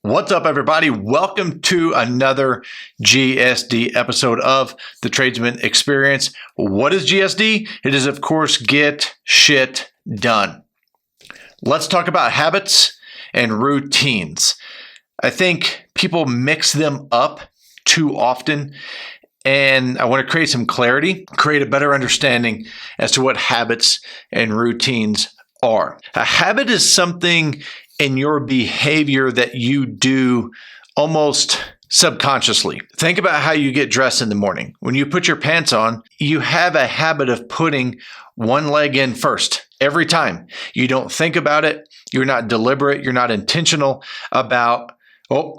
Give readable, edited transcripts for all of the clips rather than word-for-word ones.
What's up, everybody? Welcome to another GSD episode of the Tradesman Experience. What is GSD? It is, of course, get shit done. Let's talk about habits and routines. I think people mix them up too often, and I want to create some clarity, create a better understanding as to what habits and routines are. A habit is something in your behavior that you do almost subconsciously. Think about how you get dressed in the morning. When you put your pants on, you have a habit of putting one leg in first every time. You don't think about it. You're not deliberate. You're not intentional about,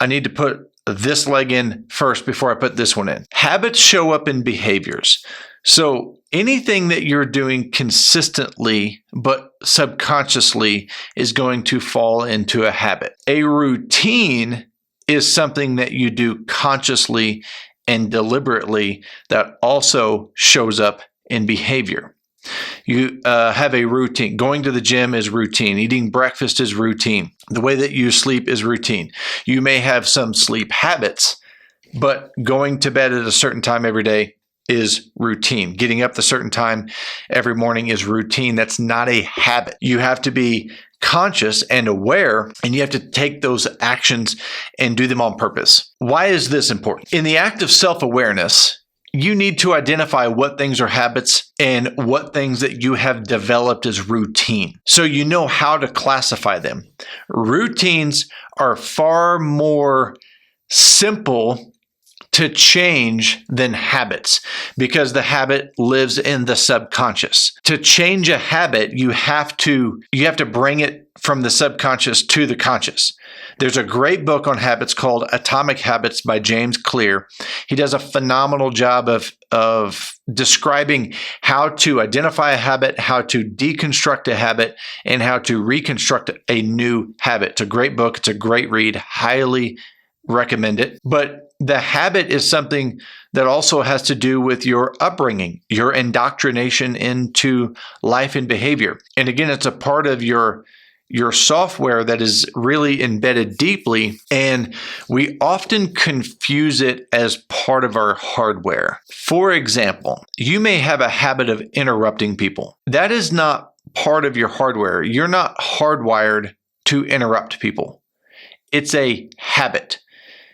I need to put this leg in first before I put this one in. Habits show up in behaviors. So anything that you're doing consistently but subconsciously is going to fall into a habit. A routine is something that you do consciously and deliberately that also shows up in behavior. You have a routine. Going to the gym is routine. Eating breakfast is routine. The way that you sleep is routine. You may have some sleep habits, but going to bed at a certain time every day is routine. Getting up a certain time every morning is routine. That's not a habit. You have to be conscious and aware, and you have to take those actions and do them on purpose. Why is this important? In the act of self-awareness, you need to identify what things are habits and what things that you have developed as routine. So you know how to classify them. Routines are far more simple to change than habits because the habit lives in the subconscious. To change a habit, you have to bring it from the subconscious to the conscious. There's a great book on habits called Atomic Habits by James Clear. He does a phenomenal job of describing how to identify a habit, how to deconstruct a habit, and how to reconstruct a new habit. It's a great book. It's a great read. Highly recommend it. But the habit is something that also has to do with your upbringing, your indoctrination into life and behavior. And again, it's a part of your software that is really embedded deeply, and we often confuse it as part of our hardware. For example, you may have a habit of interrupting people. That is not part of your hardware. You're not hardwired to interrupt people. It's a habit.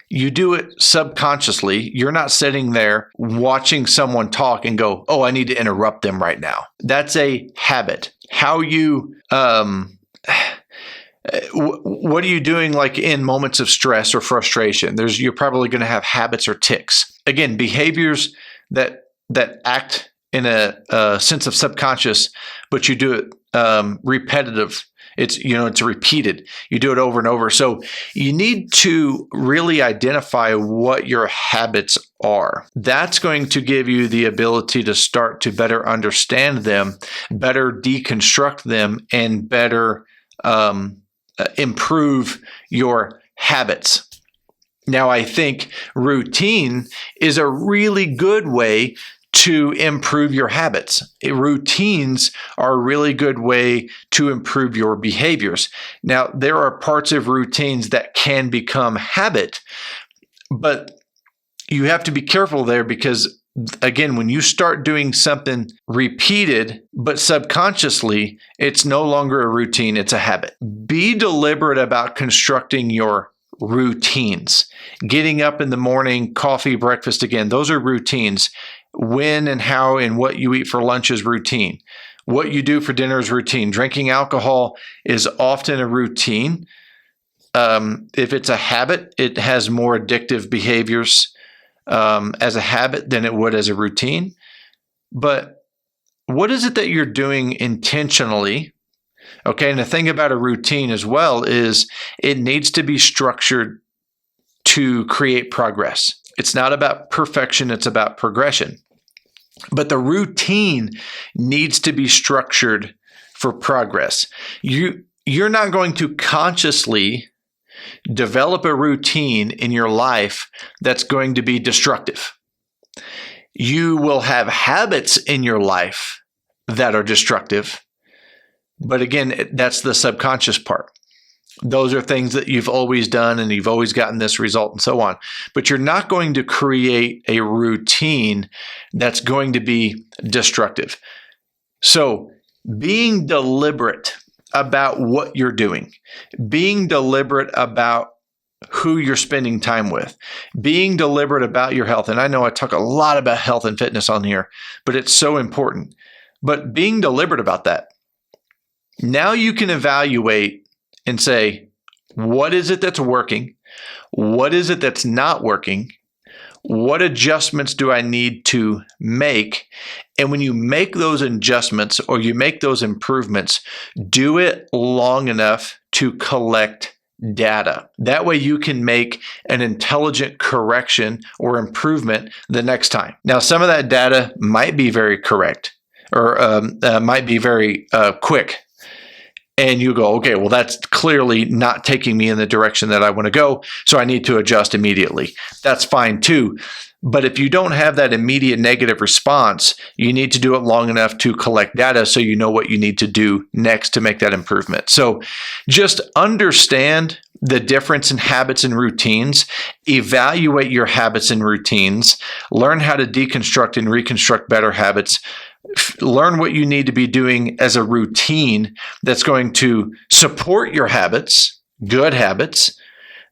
You do it subconsciously. You're not sitting there watching someone talk and go, I need to interrupt them right now. That's a habit. How you, what are you doing like in moments of stress or frustration? You're probably going to have habits or tics. Again, behaviors that act in a sense of subconscious, but you do it repetitive. It's repeated. You do it over and over. So you need to really identify what your habits are. That's going to give you the ability to start to better understand them, better deconstruct them, and better improve your habits. Now, I think routine is a really good way to improve your habits. Routines are a really good way to improve your behaviors. Now, there are parts of routines that can become habit, but you have to be careful there because, again, when you start doing something repeated but subconsciously, it's no longer a routine, it's a habit. Be deliberate about constructing your routines. Getting up in the morning, coffee, breakfast, again, those are routines. When and how and what you eat for lunch is routine. What you do for dinner is routine. Drinking alcohol is often a routine. If it's a habit, it has more addictive behaviors as a habit than it would as a routine. But what is it that you're doing intentionally? Okay, and the thing about a routine as well is it needs to be structured to create progress. It's not about perfection, it's about progression. But the routine needs to be structured for progress. You're not going to consciously develop a routine in your life that's going to be destructive. You will have habits in your life that are destructive. But again, that's the subconscious part. Those are things that you've always done and you've always gotten this result and so on. But you're not going to create a routine that's going to be destructive. So being deliberate about what you're doing, being deliberate about who you're spending time with, being deliberate about your health. And I know I talk a lot about health and fitness on here, but it's so important. But being deliberate about that. Now you can evaluate and say, what is it that's working? What is it that's not working? What adjustments do I need to make? And when you make those adjustments or you make those improvements, do it long enough to collect data. That way you can make an intelligent correction or improvement the next time. Now, some of that data might be very correct or might be very quick. And you go, okay, well, that's clearly not taking me in the direction that I want to go, so I need to adjust immediately. That's fine too. But if you don't have that immediate negative response, you need to do it long enough to collect data so you know what you need to do next to make that improvement. So just understand the difference in habits and routines, evaluate your habits and routines, learn how to deconstruct and reconstruct better habits, learn what you need to be doing as a routine that's going to support your habits, good habits,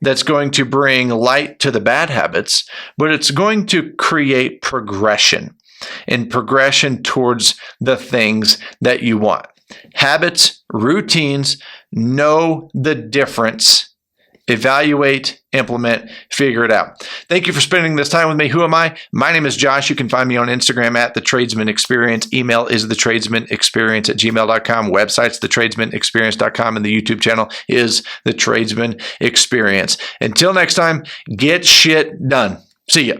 that's going to bring light to the bad habits, but it's going to create progression and progression towards the things that you want. Habits, routines, know the difference. Evaluate, implement, figure it out. Thank you for spending this time with me. Who am I? My name is Josh. You can find me on Instagram at The Tradesman Experience. Email is thetradesmanexperience@gmail.com. Website's thetradesmanexperience.com. And the YouTube channel is The Tradesman Experience. Until next time, get shit done. See ya.